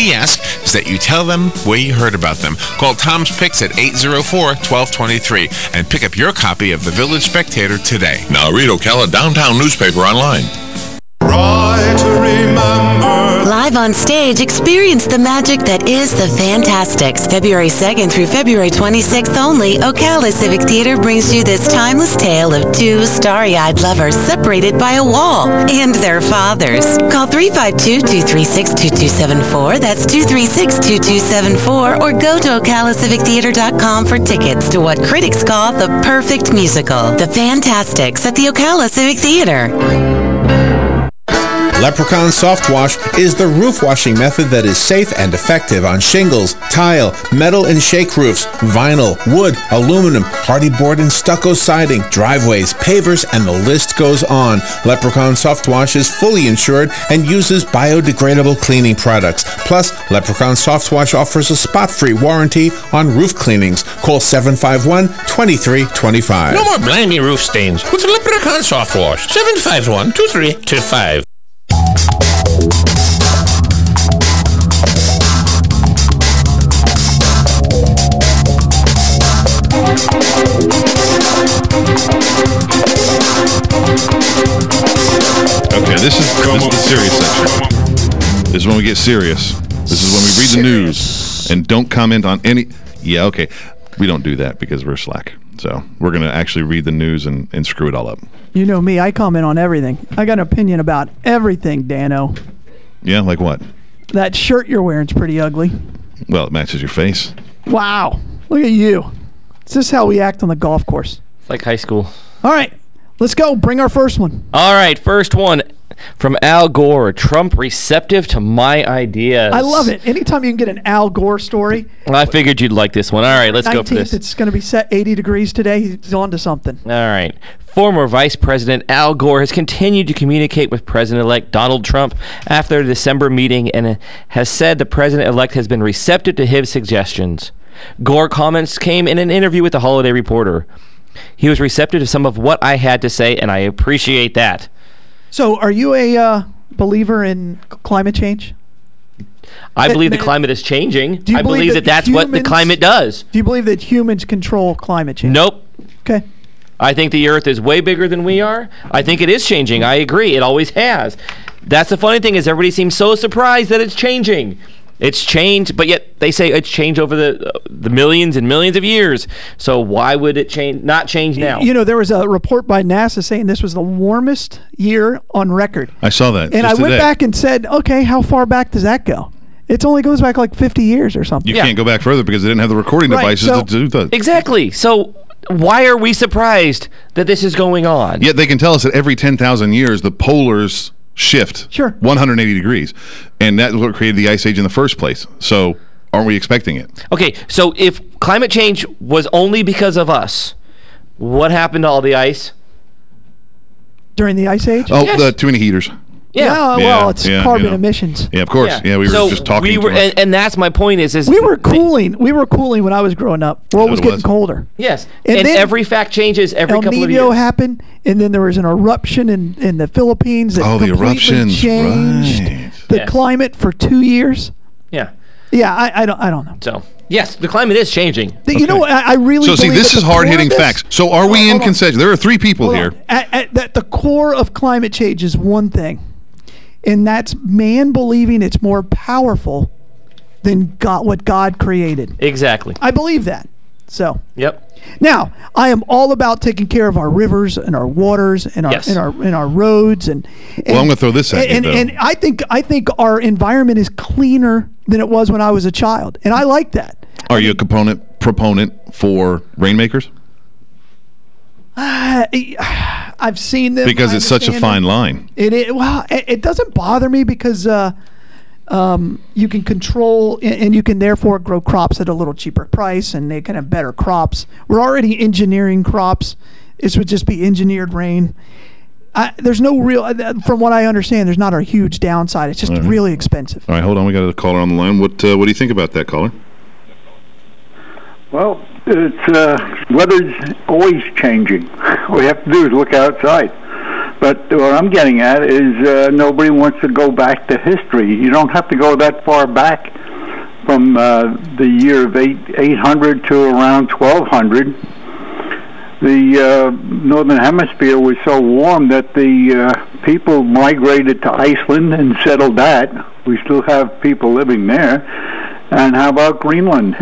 he asks is that you tell them where you heard about them. Call Tom's Picks at 804-1223 and pick up your copy of the Village Spectator today. Now read Ocala Downtown newspaper online. Right to remember. Live on stage, experience the magic that is the Fantastics. February 2nd through February 26th only, Ocala Civic Theater brings you this timeless tale of two starry-eyed lovers separated by a wall and their fathers. Call 352-236-2274. That's 236-2274. Or go to OcalaCivicTheater.com for tickets to what critics call the perfect musical, The Fantastics at the Ocala Civic Theater. Leprechaun Soft Wash is the roof washing method that is safe and effective on shingles, tile, metal and shake roofs, vinyl, wood, aluminum, hardy board and stucco siding, driveways, pavers, and the list goes on. Leprechaun Soft Wash is fully insured and uses biodegradable cleaning products. Plus, Leprechaun Soft Wash offers a spot-free warranty on roof cleanings. Call 751-2325. No more blimey roof stains with Leprechaun Soft Wash. 751-2325. Okay, this is the serious section. This is when we get serious. This is when we read the news and don't comment on any... Yeah, okay. We don't do that because we're slack. So we're going to actually read the news and screw it all up. You know me, I comment on everything. I got an opinion about everything, Dano. Yeah, like what? That shirt you're wearing's pretty ugly. Well, it matches your face. Wow. Look at you. Is this how we act on the golf course? It's like high school. All right. Let's go. Bring our first one. All right. First one from Al Gore. Trump receptive to my ideas. I love it. Anytime you can get an Al Gore story. I figured you'd like this one. All right. Let's go for this. It's going to be set 80 degrees today. He's on to something. All right. Former Vice President Al Gore has continued to communicate with President-elect Donald Trump after the December meeting and has said the President-elect has been receptive to his suggestions. Gore comments came in an interview with The Holiday Reporter. He was receptive to some of what I had to say, and I appreciate that. So are you a believer in climate change? I believe the climate is changing. I believe that that's what the climate does. Do you believe that humans control climate change? Nope. Okay. I think the Earth is way bigger than we are. I think it is changing. I agree. It always has. That's the funny thing is everybody seems so surprised that it's changing. It's changed, but yet they say it's changed over the millions and millions of years. So why would it not change now? You know, there was a report by NASA saying this was the warmest year on record. I saw that. And I went back and said, okay, how far back does that go? It only goes back like 50 years or something. You can't go back further because they didn't have the recording devices to do that. Exactly. So why are we surprised that this is going on? Yet they can tell us that every 10,000 years the polars shift 180 degrees, and that's what created the ice age in the first place. So aren't we expecting it? Okay, so if climate change was only because of us, what happened to all the ice? During the ice age? Oh, yes. Too many heaters. Yeah, well, it's carbon emissions. Yeah, of course. Yeah, we were just talking. And that's my point. Is we were cooling. We were cooling when I was growing up. World was getting colder. Yes, and every fact changes every couple of years. El Nino happened, and then there was an eruption in the Philippines that the eruptions changed the climate for 2 years. Yeah. Yeah, I don't know. So yes, the climate is changing. You know what? I really so see. This is hard hitting facts. So are we in consensus? There are three people here. At the core of climate change is one thing. And that's man believing it's more powerful than what God created. Exactly. I believe that. So. Yep. Now, I am all about taking care of our rivers and our waters and our roads and well, I'm going to throw this at you, though. And I think our environment is cleaner than it was when I was a child, and I like that. Are you a proponent for rainmakers? I've seen them because it's such a fine line. It doesn't bother me because you can control and you can therefore grow crops at a little cheaper price, and they can have better crops. We're already engineering crops. This would just be engineered rain. There's no real, from what I understand, there's not a huge downside. It's just really expensive. All right, hold on. We got a caller on the line. What do you think about that, caller? Well, it's weather's always changing. All we have to do is look outside. But what I'm getting at is nobody wants to go back to history. You don't have to go that far back from the year of 800 to around 1200. The northern hemisphere was so warm that the people migrated to Iceland and settled that. We still have people living there. And how about Greenland?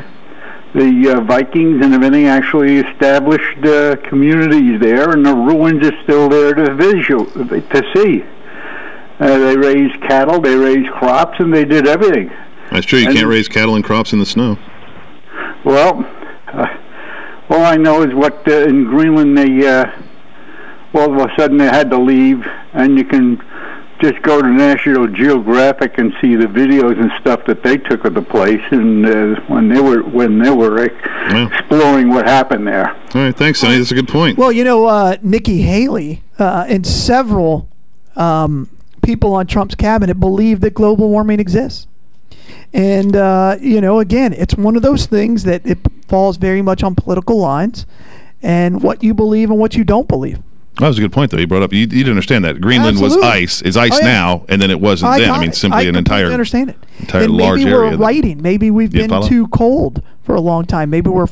The Vikings and everything actually established communities there, and the ruins are still there to see. They raised cattle, they raised crops, and they did everything. That's true. You can't raise cattle and crops in the snow. Well, all I know is what in Greenland they all of a sudden they had to leave, and you can just go to National Geographic and see the videos and stuff that they took of the place, and when they were exploring what happened there. All right, thanks, Sonny. That's a good point. Well, you know, Nikki Haley and several people on Trump's cabinet believe that global warming exists. And, you know, again, it's one of those things that it falls very much on political lines and what you believe and what you don't believe. That was a good point, though. You brought up, you didn't understand that. Greenland was ice, is ice now, and then it wasn't then. I mean, simply an entire understand it. Entire and large maybe area. We're writing. Maybe we've been too cold for a long time. Maybe we're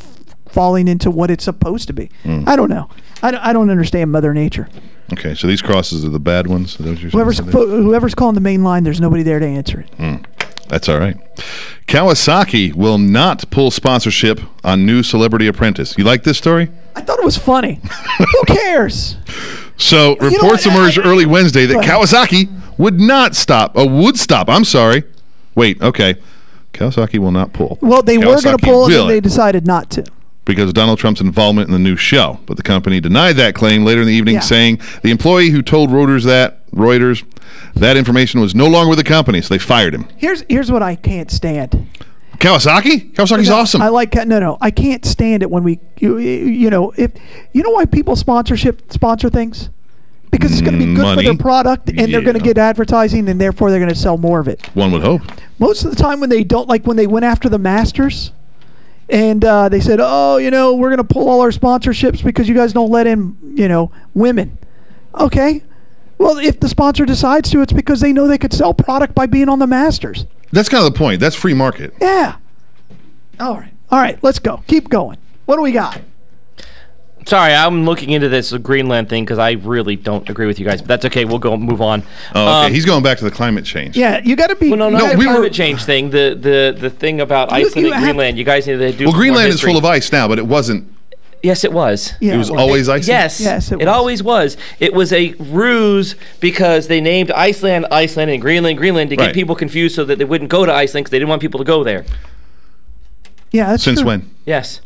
falling into what it's supposed to be. I don't know. I don't understand Mother Nature. Okay, so these crosses are the bad ones? Is that what you're saying? Whoever's calling the main line, there's nobody there to answer it. That's all right. Kawasaki will not pull sponsorship on new Celebrity Apprentice. You like this story? I thought it was funny. Who cares? So reports emerged early Wednesday that Kawasaki would stop. I'm sorry. Wait, okay. Kawasaki will not pull. Well, they were going to pull, and then they decided not to. Because of Donald Trump's involvement in the new show. But the company denied that claim later in the evening, saying the employee who told Reuters that information was no longer with the company, so they fired him. Here's what I can't stand. Kawasaki's awesome. I like I can't stand it when we you know why people sponsor things? Because it's going to be good for their product, and they're going to get advertising, and therefore they're going to sell more of it. One would hope. Most of the time when they don't, like when they went after the Masters, and they said, oh, you know, we're going to pull all our sponsorships because you guys don't let in, you know, women. Okay. Well, if the sponsor decides to, it's because they know they could sell product by being on the Masters. That's kind of the point. That's free market. Yeah. All right. Let's go. Keep going. What do we got? Sorry, I'm looking into this Greenland thing because I really don't agree with you guys, but that's okay. We'll move on. Oh, okay. He's going back to the climate change. Yeah, you got to be. Well, no, the climate change thing. The thing about Iceland and Greenland. You guys need to do. Well, Greenland is full of ice now, but it wasn't. Yes, it was. Yeah, it was always icy? Yes, it always was. It was a ruse because they named Iceland, and Greenland to get people confused so that they wouldn't go to Iceland because they didn't want people to go there. Yeah, that's Since true. when? Yes.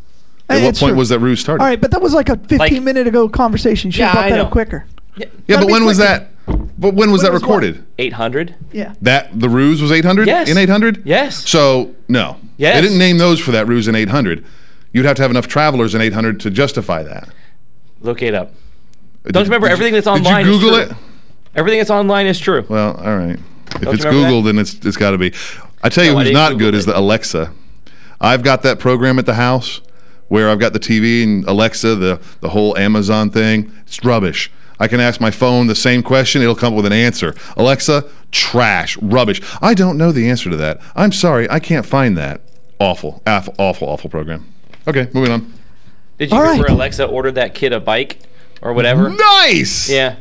At what point was that ruse started? All right, but that was like a 15-minute ago conversation. Should have brought that up quicker. Yeah, but when was that? But when was that recorded? 800. Yeah. That the ruse was 800? Yes. In 800? Yes. So no. Yes. They didn't name those for that ruse in 800. You'd have to have enough travelers in 800 to justify that. Look it up. Don't you remember everything that's online? Did you Google it? Everything that's online is true. Well, all right. If it's Google, then it's got to be. I tell you who's not good is the Alexa. I've got that program at the house where I've got the TV and Alexa, the whole Amazon thing. It's rubbish. I can ask my phone the same question. It'll come up with an answer. Alexa, trash, rubbish. I don't know the answer to that. I'm sorry. I can't find that. Awful program. Okay, moving on. Did you hear where Alexa ordered that kid a bike or whatever? Nice! Yeah.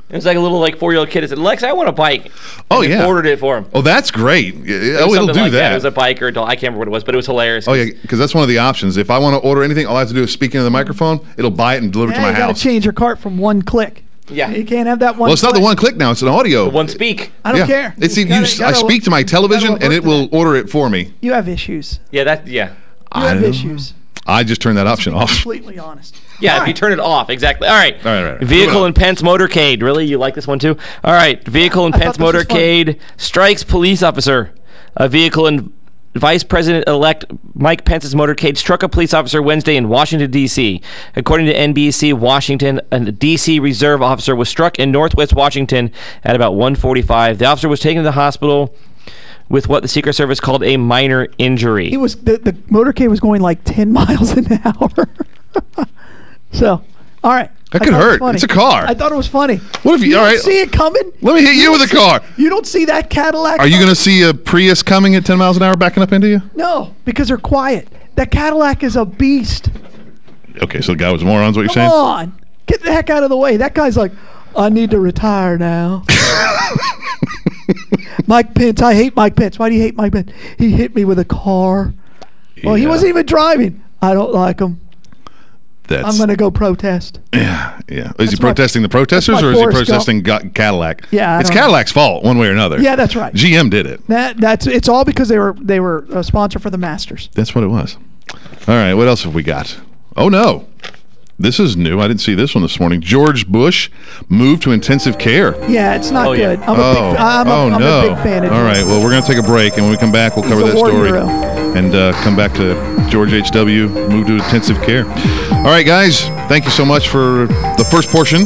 It was like a little 4-year-old kid that said, Alexa, I want a bike. Oh, and yeah. Ordered it for him. Oh, that's great. It'll do that. It was a bike or a doll. I can't remember what it was, but it was hilarious. Oh, yeah, because that's one of the options. If I want to order anything, all I have to do is speak into the microphone. It'll buy it and deliver it to my house. You got to change your cart from one click. Yeah. You can't have that one Well, it's not the one click now. It's an audio. The one speak. I don't care. It's I speak to my television, and it will order it for me. You have issues. Yeah, You have issues. I just turned that option off. Completely honest. Yeah, if you turn it off, exactly. All right. Vehicle and Pence motorcade. Really? You like this one too? All right. Vehicle and Pence motorcade strikes police officer. A vehicle and Vice President-elect Mike Pence's motorcade struck a police officer Wednesday in Washington, D.C. According to NBC Washington, a D.C. Reserve officer was struck in Northwest Washington at about 1:45. The officer was taken to the hospital with what the Secret Service called a minor injury. He was the motorcade was going 10 miles an hour. So, all right. That could hurt. It's a car. I thought it was funny. What if you? All right, see it coming? Let me hit you with a car. You don't see that Cadillac? Are you going to see a Prius coming at 10 miles an hour backing up into you? No, because they're quiet. That Cadillac is a beast. Okay, so the guy was morons. What you're saying? Come on, get the heck out of the way. That guy's like, I need to retire now. Mike Pence. I hate Mike Pence. Why do you hate Mike Pence? He hit me with a car. Well, he wasn't even driving. I don't like him. I'm going to go protest. Yeah. Is he protesting the protesters or is he protesting Cadillac? Yeah, it's Cadillac's fault, one way or another. Yeah, that's right. GM did it. It's all because they were a sponsor for the Masters. That's what it was. All right, what else have we got? Oh no, this is new. I didn't see this one this morning. George Bush moved to intensive care. Yeah, it's not good. Yeah. I'm a big fan of it. All right, well, we're going to take a break, and when we come back, we'll cover that story. And come back to George H.W., moved to intensive care. All right, guys, thank you so much for the first portion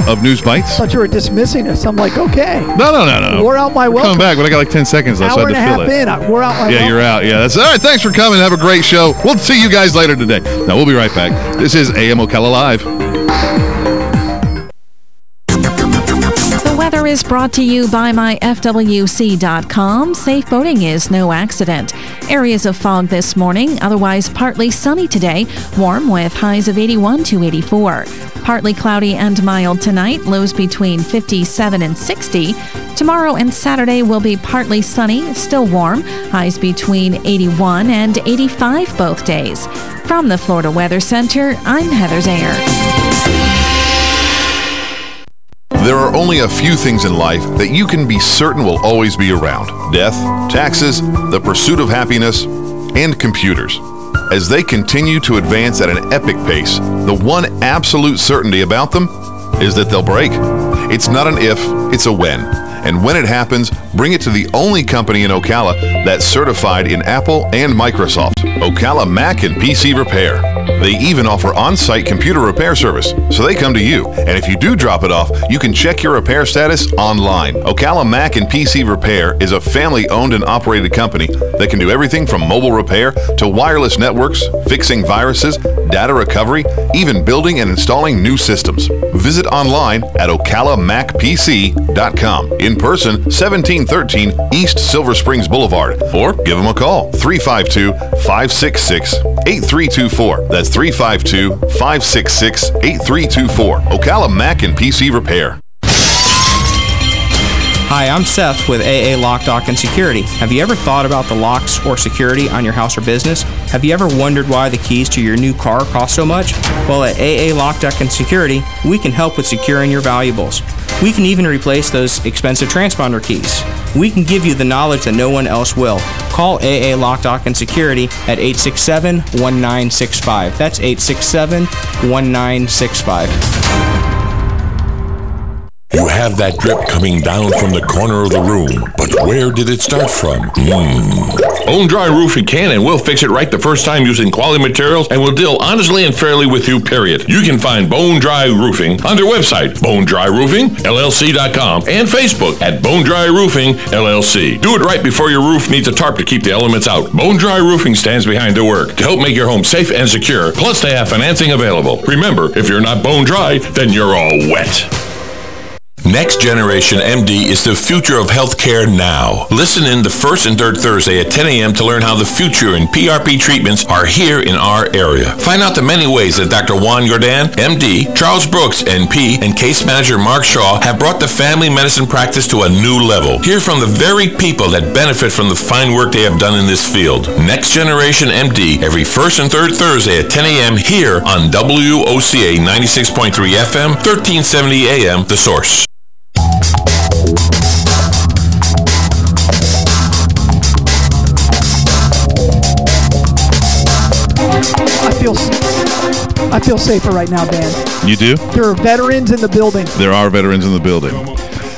of News Bites. I thought you were dismissing us. I'm like, okay. No. We're out my welcome. Coming back, but I got like 10 seconds left, so I had to fill it. We're out my welcome. Yeah, you're out. Yeah, that's all right. Thanks for coming. Have a great show. We'll see you guys later today. Now, we'll be right back. This is AM Ocala Live. The weather is brought to you by myfwc.com. Safe boating is no accident. Areas of fog this morning, otherwise partly sunny today. Warm with highs of 81 to 84. Partly cloudy and mild tonight, lows between 57 and 60. Tomorrow and Saturday will be partly sunny, still warm, highs between 81 and 85 both days. From the Florida Weather Center, I'm Heather Zayer. There are only a few things in life that you can be certain will always be around: death, taxes, the pursuit of happiness, and computers. As they continue to advance at an epic pace, the one absolute certainty about them is that they'll break. It's not an if, it's a when. And when it happens, bring it to the only company in Ocala that's certified in Apple and Microsoft, Ocala Mac and PC Repair. They even offer on-site computer repair service, so they come to you. And if you do drop it off, you can check your repair status online. Ocala Mac and PC Repair is a family-owned and operated company that can do everything from mobile repair to wireless networks, fixing viruses, data recovery, even building and installing new systems. Visit online at ocalamacpc.com. In person, 1713 East Silver Springs Boulevard, or give them a call, 352-566-8324. That's 352-566-8324. Ocala Mac and PC Repair. Hi, I'm Seth with AA Lock, Dock, and Security. Have you ever thought about the locks or security on your house or business? Have you ever wondered why the keys to your new car cost so much? Well, at AA Lock, Dock, and Security, we can help with securing your valuables. We can even replace those expensive transponder keys. We can give you the knowledge that no one else will. Call AA Lock, Dock, and Security at 867-1965. That's 867-1965. You have that drip coming down from the corner of the room, but where did it start from? Bone Dry Roofing can and will fix it right the first time using quality materials and will deal honestly and fairly with you, period. You can find Bone Dry Roofing on their website, bonedryroofingllc.com, and Facebook at Bone Dry Roofing LLC. Do it right before your roof needs a tarp to keep the elements out. Bone Dry Roofing stands behind their work to help make your home safe and secure, plus they have financing available. Remember, if you're not bone dry, then you're all wet. Next Generation MD is the future of healthcare now. Listen in the first and third Thursday at 10 a.m. to learn how the future in PRP treatments are here in our area. Find out the many ways that Dr. Juan Jordan, MD, Charles Brooks, NP, and case manager Mark Shaw have brought the family medicine practice to a new level. Hear from the very people that benefit from the fine work they have done in this field. Next Generation MD every first and third Thursday at 10 a.m. here on WOCA 96.3 FM, 1370 AM, The Source. I feel safer right now, Dan. You do? There are veterans in the building. There are veterans in the building.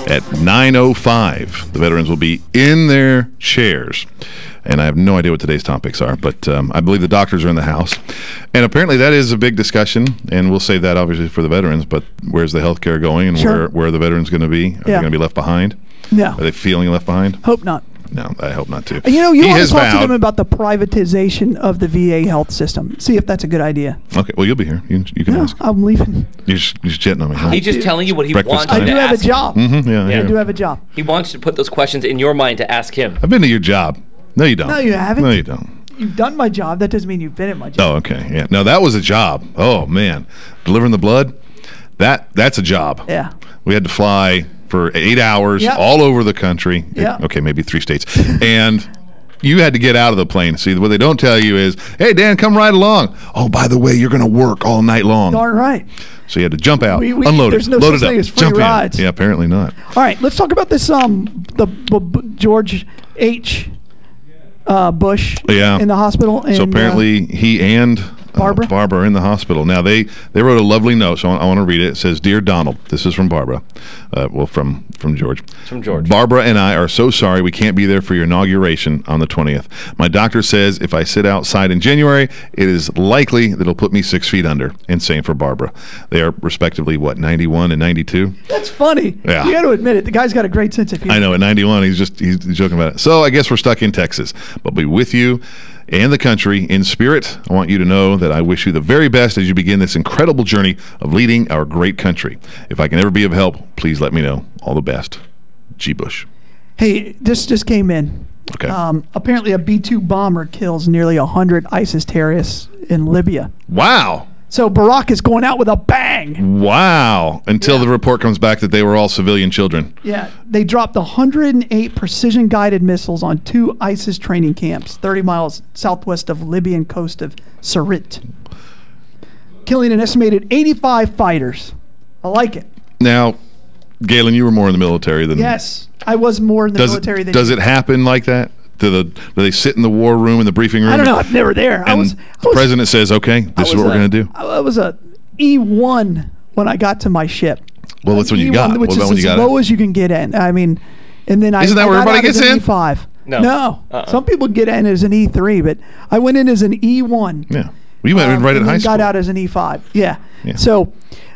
At 9:05, the veterans will be in their chairs. And I have no idea what today's topics are, but I believe the doctors are in the house. And apparently that is a big discussion, and we'll save that obviously for the veterans, but where's the health care going, and where are the veterans going to be? Are they going to be left behind? No. Are they feeling left behind? Hope not. No, I hope not to. You He want to has talk to vowed- them about the privatization of the VA health system. See if that's a good idea. Okay, well, you'll be here. You can Yeah, ask. I'm leaving. You're just jetting on me. Huh? He's just telling you what he Breakfast wants time. you I to do have a ask him. job. Yeah. I do have a job. He wants to put those questions in your mind to ask him. I've been to your job. No, you don't. No, you haven't. No, you don't. You've done my job. That doesn't mean you've been at my job. Oh, okay. Yeah. No, that was a job. Oh man, delivering the blood. That's a job. Yeah. We had to fly for 8 hours Yep. all over the country. Yeah. Okay, maybe 3 states. And you had to get out of the plane. See, what they don't tell you is, hey, Dan, come right along. Oh, by the way, you're going to work all night long. Darn right. So you had to jump out, We- unload there's it, no load such it up, thing as free jump rides. in. Yeah, apparently not. All right, let's talk about this. George H. Bush. Yeah. In the hospital. And, So apparently he and Barbara? Barbara are in the hospital. Now, they wrote a lovely note, so I want to read it. It says, Dear Donald, this is from Barbara. From George. From George. Barbara and I are so sorry we can't be there for your inauguration on the 20th. My doctor says if I sit outside in January, it is likely that it'll put me 6 feet under. And same for Barbara. They are respectively, 91 and 92? That's funny. Yeah. You got to admit it. The guy's got a great sense of humor. I know, at 91, he's joking about it. So I guess we're stuck in Texas. But we'll be with you and the country in spirit. I want you to know that I wish you the very best as you begin this incredible journey of leading our great country. If I can ever be of help, please let me know. All the best. G. Bush. Hey, this just came in. Okay. Apparently, a B-2 bomber kills nearly 100 ISIS terrorists in Libya. Wow. So Barack is going out with a bang. Wow. Until the report comes back that they were all civilian children. Yeah, they dropped 108 precision-guided missiles on 2 ISIS training camps 30 miles southwest of Libyan coast of Sirte, killing an estimated 85 fighters. I like it. Now, Galen, you were more in the military than... Yes, I was more in the military than Does you. it happen like that? Do they sit in the war room, in the briefing room? I don't know. I'm never there. And the president says, okay, this is what we're going to do. I was a E1 when I got to my ship. Well, that's when you E1, got. which What about is when you as got low as you can get in. I mean, and then Isn't that where everybody gets in? E5. No. Some people get in as an E3, but I went in as an E1. Yeah. Well, you went in right at and high then school. got out as an E5. Yeah. Yeah. So,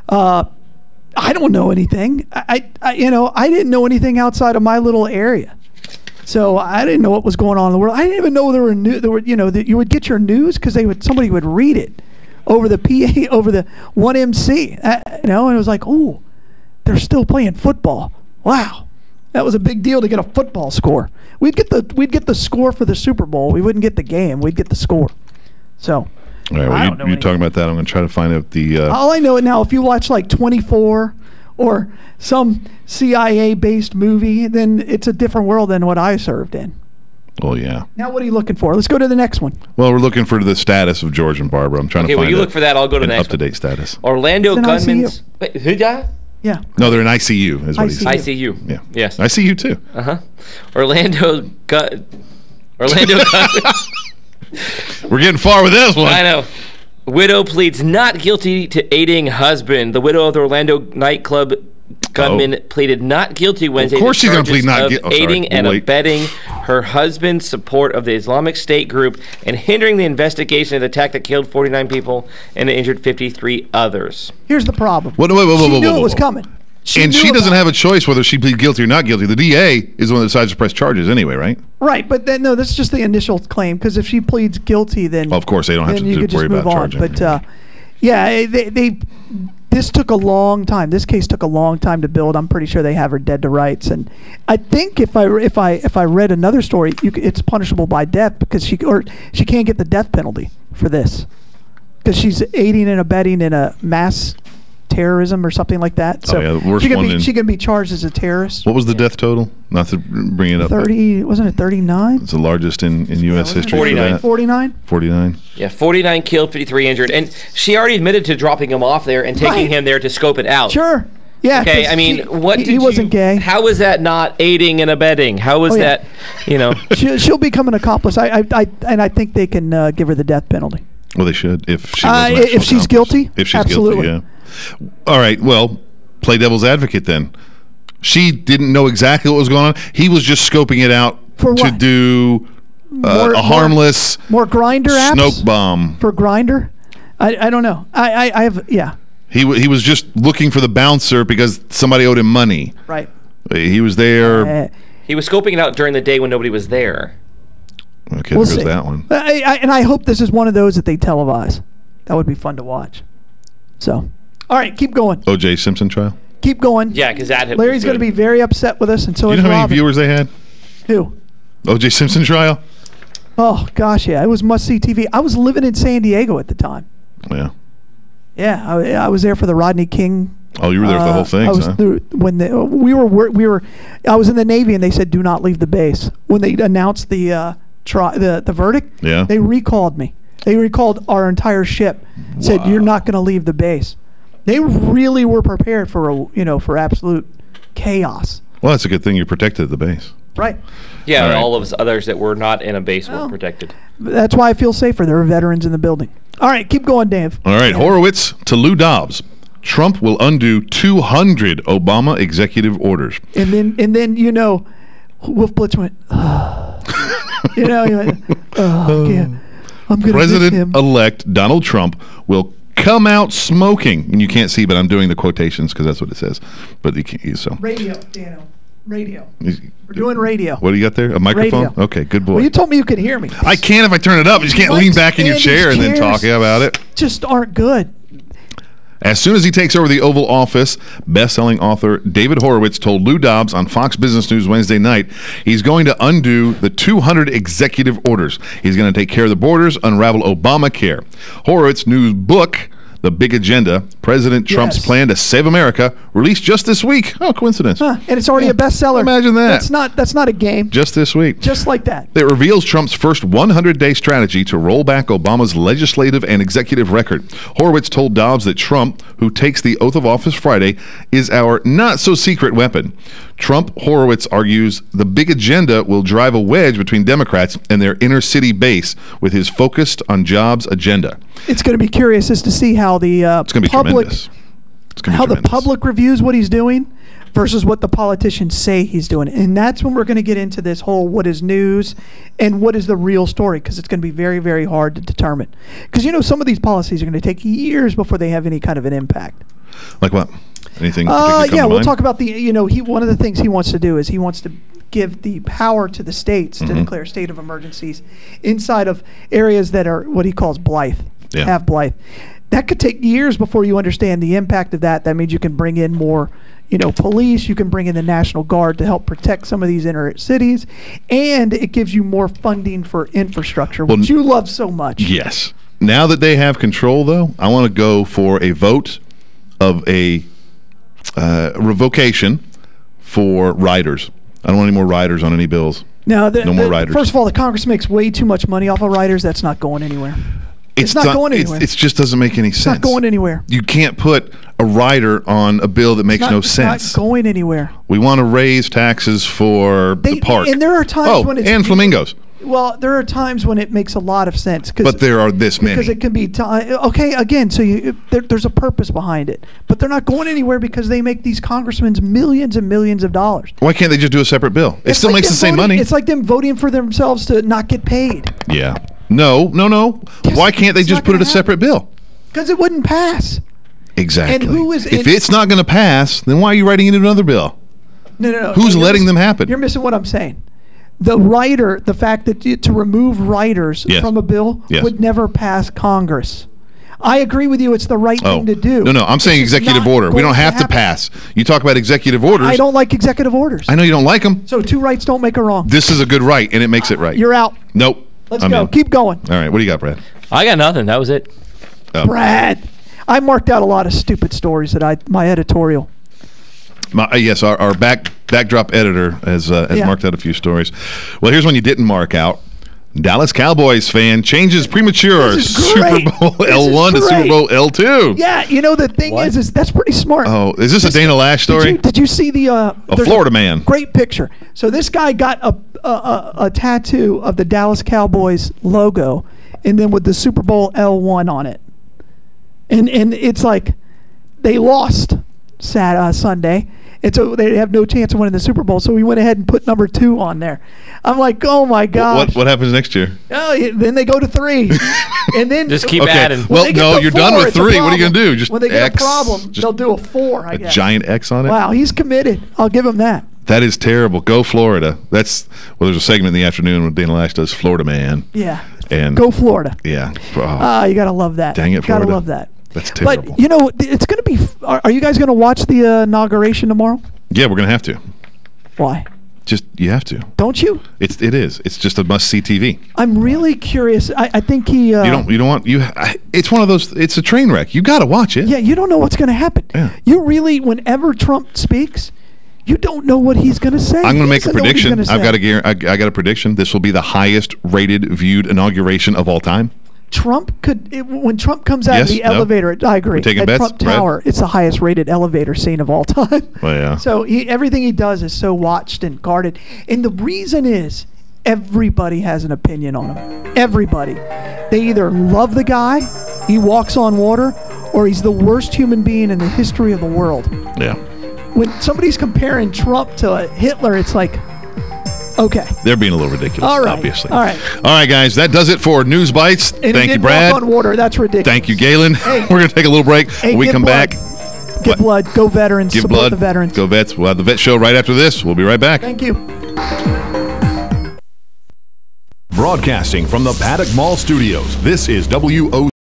I don't know anything. I didn't know anything outside of my little area. So I didn't know what was going on in the world. I didn't even know that you would get your news because somebody would read it over the PA, over the 1MC, and it was like, oh, they're still playing football. Wow. That was a big deal to get a football score. We'd get the score for the Super Bowl. We wouldn't get the game. We'd get the score. So, All right, I don't know you're talking about that. I'm going to try to find out the... all I know now, if you watch like 24 or some CIA-based movie, then it's a different world than what I served in. Oh, yeah. Now, what are you looking for? Let's go to the next one. Well, we're looking for the status of George and Barbara. I'm trying to Okay, find well, you look for that. I'll go to the an next up-to-date status. Orlando It's an gunman's... Wait, who died? Yeah. No, they're in ICU, is what he said. ICU. Yeah. Yes. ICU, too. Orlando gun... We're getting far with this one. I know. Widow pleads not guilty to aiding husband. The widow of the Orlando nightclub gunman pleaded not guilty Wednesday. Of course to she's gonna charges plead not of guilty. aiding and abetting her husband's support of the Islamic State group and hindering the investigation of the attack that killed 49 people and injured 53 others. Here's the problem. Whoa, She knew it was coming. And she doesn't have a choice whether she pleads guilty or not guilty. The DA is the one that decides to press charges anyway, right? Right, but then no, that's just the initial claim. Because if she pleads guilty, then Well, of course, they don't have then to you could worry just move about on. charging. But this took a long time. This case took a long time to build. I'm pretty sure they have her dead to rights, and I think if I read another story, it's punishable by death because she can't get the death penalty for this because she's aiding and abetting in a mass terrorism or something like that. So the worst she can be charged as a terrorist. What was the death total? Not to bring it up. 30, wasn't it 39? It's the largest in U.S. history. 49. 49? 49. Yeah, 49 killed, 53 injured. And she already admitted to dropping him off there and taking him there to scope it out. Sure. Yeah. Okay, I mean, he wasn't gay. How is that not aiding and abetting? How is that, She'll become an accomplice. I think they can give her the death penalty. Well, they should if she if she's guilty. If she's absolutely. guilty, yeah. All right. Well, play devil's advocate then. She didn't know exactly what was going on. He was just scoping it out to do a harmless more grinder apps smoke bomb for grinder. I don't know. I have He was just looking for the bouncer because somebody owed him money. Right. He was there. He was scoping it out during the day when nobody was there. Okay, We'll there's see. that one. And I hope this is one of those that they televise. That would be fun to watch. So, all right, keep going. O.J. Simpson trial. Keep going. Yeah, because that hit Larry's going to be very upset with us, and so You is know how many Robin. viewers they had? Who? O.J. Simpson trial. Oh gosh, yeah, it was must-see TV. I was living in San Diego at the time. Yeah. Yeah, I was there for the Rodney King. Oh, you were there for the whole thing, I was huh? when I was in the Navy, and they said do not leave the base when they announced the verdict. Yeah. They recalled me. They recalled our entire ship. Said you're not going to leave the base. They really were prepared for absolute chaos. Well, that's a good thing you protected the base. Right. Yeah, All and right. all of us others that were not in a base were protected. That's why I feel safer. There are veterans in the building. All right, keep going, Dave. All right, Horowitz to Lou Dobbs. Trump will undo 200 Obama executive orders. And then Wolf Blitz went. He went. Oh, yeah. I'm gonna miss him. President-elect Donald Trump will come out smoking, and you can't see, but I'm doing the quotations because that's what it says. But you can't. So Radio, Dano. Radio. We're doing radio. What do you got there? A microphone? Radio. Okay, good boy. Well, you told me you could hear me. I can if I turn it up. You just can't lean back in your chair and then talk about it. Just aren't good. As soon as he takes over the Oval Office, best-selling author David Horowitz told Lou Dobbs on Fox Business News Wednesday night he's going to undo the 200 executive orders. He's going to take care of the borders, unravel Obamacare. Horowitz's new book, The Big Agenda, President Trump's Plan to Save America, released just this week. Oh, coincidence. And it's already a bestseller. Imagine that. That's not a game. Just this week. Just like that. It reveals Trump's first 100-day strategy to roll back Obama's legislative and executive record. Horowitz told Dobbs that Trump, who takes the oath of office Friday, is our not-so-secret weapon. Trump, Horowitz argues, the big agenda will drive a wedge between Democrats and their inner-city base with his focused on jobs agenda. It's going to be curious as to see how the It's going to be public tremendous. It's going to be tremendous. the public reviews what he's doing versus what the politicians say he's doing. And that's when we're going to get into this whole what is news and what is the real story, because it's going to be very, very hard to determine. Because, some of these policies are going to take years before they have any kind of an impact. Like what? Anything particular come to we'll mind? talk about one of the things he wants to do is he wants to give the power to the states to declare state of emergencies inside of areas that are what he calls Blythe, have Blythe. That could take years before you understand the impact of that. That means you can bring in more, police. You can bring in the National Guard to help protect some of these inner cities, and it gives you more funding for infrastructure, which you love so much. Yes. Now that they have control, though, I want to go for a vote of a revocation for riders. I don't want any more riders on any bills. No more riders. First of all, the Congress makes way too much money off of riders. That's not going anywhere. It's not going anywhere. It just doesn't make any sense. It's not going anywhere. You can't put a rider on a bill that makes no sense. It's not going anywhere. We want to raise taxes for the park. And there are times when it's... and flamingos. Well, there are times when it makes a lot of sense. But there are this many. Because it can be... okay, again, so there's a purpose behind it. But they're not going anywhere because they make these congressmen millions and millions of dollars. Why can't they just do a separate bill? It still makes the same money. It's like them voting for themselves to not get paid. Yeah. No. Why can't they just put it a separate bill? Because it wouldn't pass. Exactly. And who is... If it's not going to pass, then why are you writing it another bill? No. Who's letting them happen? You're missing what I'm saying. The fact that to remove riders from a bill would never pass Congress. I agree with you. It's the right thing to do. No. I'm saying executive order. We don't have to pass. You talk about executive orders. I don't like executive orders. I know you don't like them. So two rights don't make a wrong. This is a good right, and it makes it right. You're out. Nope. Let's go. Keep going. All right. What do you got, Brad? I got nothing. That was it. Oh. Brad, I marked out a lot of stupid stories that my editorial. Yes, our backdrop editor has marked out a few stories. Well, here's one you didn't mark out. Dallas Cowboys fan changes premature Super Bowl L1 to Super Bowl L2. Yeah, the thing is that's pretty smart. Oh, is this a Dana Lash story? Did you see the a Florida man? Great picture. So this guy got a tattoo of the Dallas Cowboys logo, and then with the Super Bowl L1 on it, and it's like they lost Sunday. And so they have no chance of winning the Super Bowl. So we went ahead and put number 2 on there. I'm like, oh my gosh. What happens next year? Oh, then they go to 3, and then just keep adding. Well, no, you're done with 3. What are you gonna do? Just when they X, get a problem, they'll do a 4. I guess. Giant X on it. Wow, he's committed. I'll give him that. That is terrible. Go Florida. There's a segment in the afternoon when Dana Lash does Florida Man. Yeah. And go Florida. Yeah. You got to love that. Dang it, Florida. Got to love that. That's terrible. But, it's going to be... Are you guys going to watch the inauguration tomorrow? Yeah, we're going to have to. Why? Just, you have to. Don't you? It is. It's just a must-see TV. I'm really curious. I think he... you don't want... it's one of those... It's a train wreck. You got to watch it. Yeah, you don't know what's going to happen. Yeah. You really... Whenever Trump speaks... You don't know what he's going to say. I'm going to make a prediction. I got a prediction. This will be the highest rated, viewed inauguration of all time. Trump when Trump comes out of the elevator, I agree. We're taking at bets, Trump Tower, it's the highest rated elevator scene of all time. Well, yeah. So everything he does is so watched and guarded. And the reason is everybody has an opinion on him. Everybody. They either love the guy, he walks on water, or he's the worst human being in the history of the world. Yeah. When somebody's comparing Trump to Hitler, it's like, okay. They're being a little ridiculous, all right. obviously. All right. All right, guys. That does it for News Bites. And Thank you, Brad. Walk on water. That's ridiculous. Thank you, Galen. Hey. We're going to take a little break. Hey, when we come back. Give blood. Go veterans. Give Support blood. the veterans. Go vets. We'll have the vet show right after this. We'll be right back. Thank you. Broadcasting from the Paddock Mall Studios, this is WO.